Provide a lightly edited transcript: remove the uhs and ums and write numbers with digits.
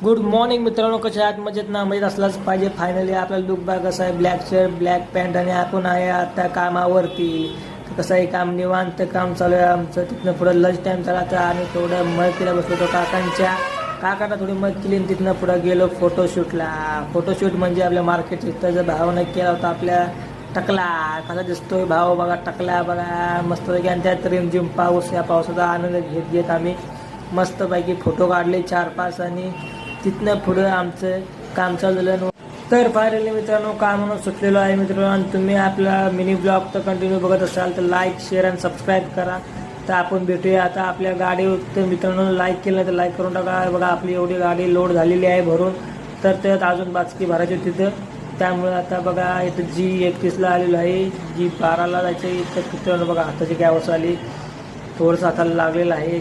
Good morning मित्रांनो, कशा आहात? मजेत ना? मजेत असलाच पाहिजे. फायनली आपला लुक बॅग कसा आहे, ब्लॅक शर्ट ब्लॅक पॅन्ट आणि आपण आहे आता कामावरती. तर कसं आहे, काम निवांत काम चालू आहे आमचं. तिथनं पुढं लंच टाईम झाला तर आम्ही थोडं मदतीला बसलो होतो काकांना थोडी मदत केली आणि तिथनं पुढं गेलो फोटोशूटला. फोटोशूट म्हणजे आपल्या मार्केट इथं भावानं केला होता आपल्या टकला. कसा दिसतोय भाव बघा, टकला बघा मस्त पैकी. आणि त्यात रिमझिम पाऊस, या पावसाचा आनंद घेत घेत आम्ही मस्तपैकी फोटो काढले 4-5 आणि तिथनं पुढं आमचं काम चालू झालं. तर फायनली मित्रांनो कामानं सुटलेलो आहे मित्रांनो. आणि तुम्ही आपला मिनी ब्लॉग तर कंटिन्यू बघत असाल तर लाईक शेअर आणि सबस्क्राईब करा. तर आपण भेटूया आता आपल्या गाडीवर. तर मित्रांनो लाईक केलं तर लाईक करून टाका. बघा आपली एवढी गाडी लोड झालेली आहे भरून. तर त्यात अजून बाचकी भरायची तिथं. त्यामुळे आता बघा इथं G31ला आलेलो आहे. G12ला जायचं आहे. इथं मित्रांनो बघा हाताची गॅस आली, थोडंसं हाताला लागलेलं आहे.